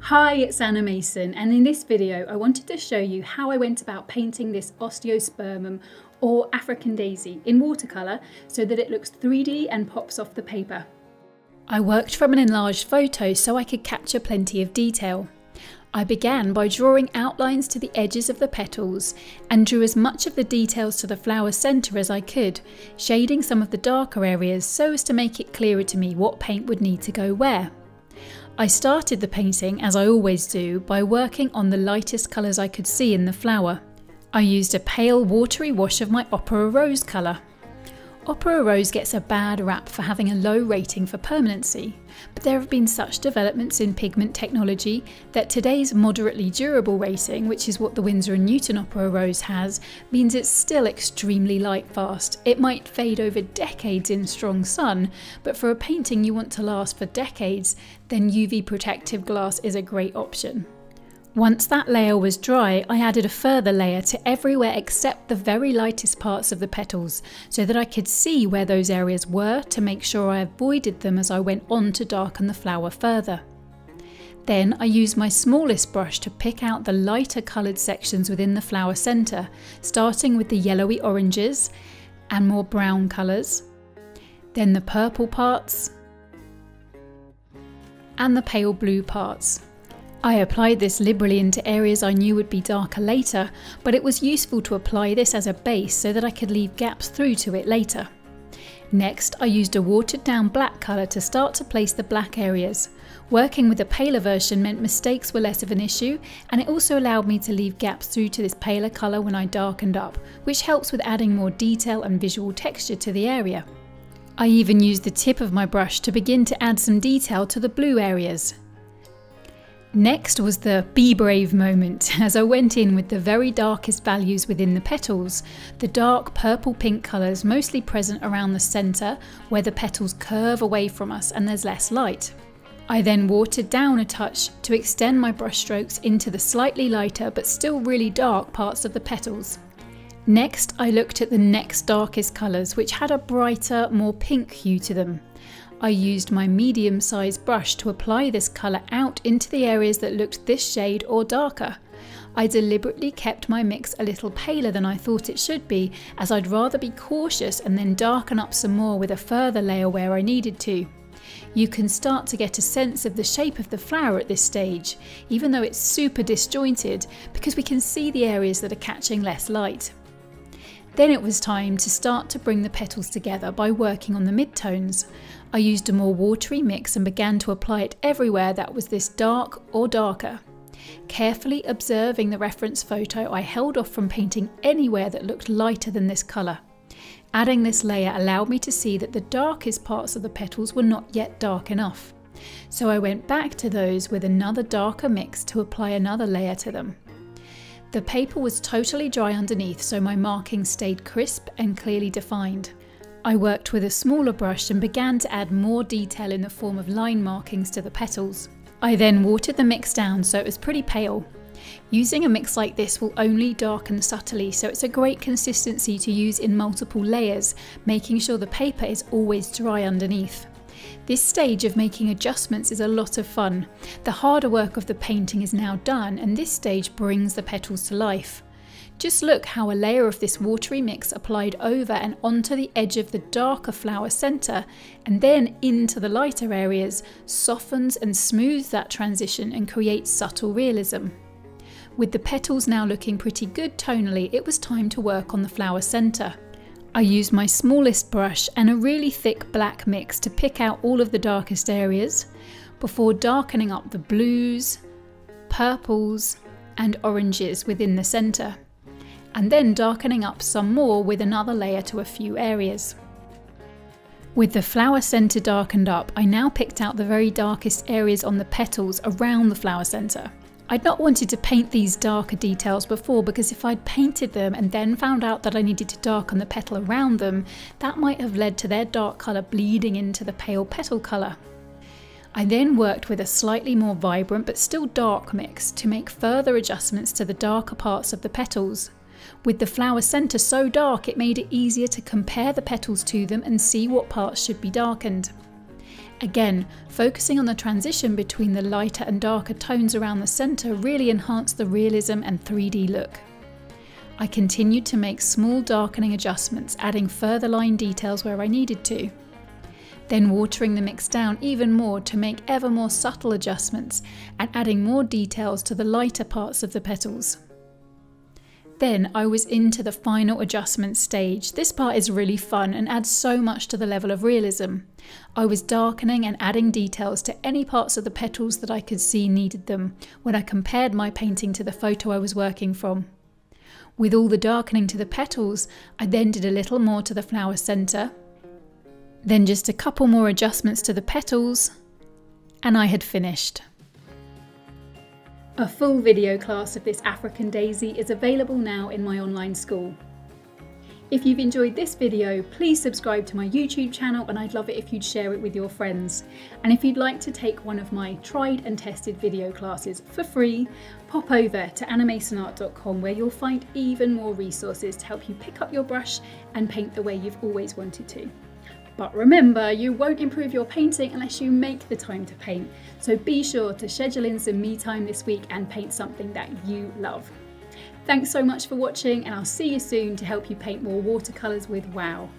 Hi, it's Anna Mason, and in this video I wanted to show you how I went about painting this osteospermum or African daisy in watercolour so that it looks 3D and pops off the paper. I worked from an enlarged photo so I could capture plenty of detail. I began by drawing outlines to the edges of the petals and drew as much of the details to the flower centre as I could, shading some of the darker areas so as to make it clearer to me what paint would need to go where. I started the painting, as I always do, by working on the lightest colours I could see in the flower. I used a pale watery wash of my Opera Rose colour. Opera Rose gets a bad rap for having a low rating for permanency, but there have been such developments in pigment technology that today's moderately durable rating, which is what the Winsor & Newton Opera Rose has, means it's still extremely light fast. It might fade over decades in strong sun, but for a painting you want to last for decades, then UV protective glass is a great option. Once that layer was dry, I added a further layer to everywhere except the very lightest parts of the petals so that I could see where those areas were to make sure I avoided them as I went on to darken the flower further. Then I used my smallest brush to pick out the lighter coloured sections within the flower centre, starting with the yellowy oranges and more brown colours, then the purple parts and the pale blue parts. I applied this liberally into areas I knew would be darker later, but it was useful to apply this as a base so that I could leave gaps through to it later. Next, I used a watered down black colour to start to place the black areas. Working with a paler version meant mistakes were less of an issue, and it also allowed me to leave gaps through to this paler colour when I darkened up, which helps with adding more detail and visual texture to the area. I even used the tip of my brush to begin to add some detail to the blue areas. Next was the be brave moment, as I went in with the very darkest values within the petals, the dark purple-pink colours mostly present around the centre where the petals curve away from us and there's less light. I then watered down a touch to extend my brush strokes into the slightly lighter but still really dark parts of the petals. Next, I looked at the next darkest colours, which had a brighter, more pink hue to them. I used my medium-sized brush to apply this colour out into the areas that looked this shade or darker. I deliberately kept my mix a little paler than I thought it should be, as I'd rather be cautious and then darken up some more with a further layer where I needed to. You can start to get a sense of the shape of the flower at this stage, even though it's super disjointed, because we can see the areas that are catching less light. Then it was time to start to bring the petals together by working on the midtones. I used a more watery mix and began to apply it everywhere that was this dark or darker. Carefully observing the reference photo, I held off from painting anywhere that looked lighter than this colour. Adding this layer allowed me to see that the darkest parts of the petals were not yet dark enough. So I went back to those with another darker mix to apply another layer to them. The paper was totally dry underneath, so my markings stayed crisp and clearly defined. I worked with a smaller brush and began to add more detail in the form of line markings to the petals. I then watered the mix down so it was pretty pale. Using a mix like this will only darken subtly, so it's a great consistency to use in multiple layers, making sure the paper is always dry underneath. This stage of making adjustments is a lot of fun. The harder work of the painting is now done, and this stage brings the petals to life. Just look how a layer of this watery mix applied over and onto the edge of the darker flower centre and then into the lighter areas softens and smooths that transition and creates subtle realism. With the petals now looking pretty good tonally, it was time to work on the flower centre. I used my smallest brush and a really thick black mix to pick out all of the darkest areas before darkening up the blues, purples and oranges within the centre, and then darkening up some more with another layer to a few areas. With the flower centre darkened up, I now picked out the very darkest areas on the petals around the flower centre. I'd not wanted to paint these darker details before because if I'd painted them and then found out that I needed to darken the petal around them, that might have led to their dark colour bleeding into the pale petal colour. I then worked with a slightly more vibrant but still dark mix to make further adjustments to the darker parts of the petals. With the flower centre so dark, it made it easier to compare the petals to them and see what parts should be darkened. Again, focusing on the transition between the lighter and darker tones around the centre really enhanced the realism and 3D look. I continued to make small darkening adjustments, adding further line details where I needed to. Then watering the mix down even more to make ever more subtle adjustments and adding more details to the lighter parts of the petals. Then I was into the final adjustment stage. This part is really fun and adds so much to the level of realism. I was darkening and adding details to any parts of the petals that I could see needed them when I compared my painting to the photo I was working from. With all the darkening to the petals, I then did a little more to the flower centre, then just a couple more adjustments to the petals, and I had finished. A full video class of this African daisy is available now in my online school. If you've enjoyed this video, please subscribe to my YouTube channel, and I'd love it if you'd share it with your friends. And if you'd like to take one of my tried and tested video classes for free, pop over to animasonart.com, where you'll find even more resources to help you pick up your brush and paint the way you've always wanted to. But remember, you won't improve your painting unless you make the time to paint. So be sure to schedule in some me time this week and paint something that you love. Thanks so much for watching, and I'll see you soon to help you paint more watercolours with wow.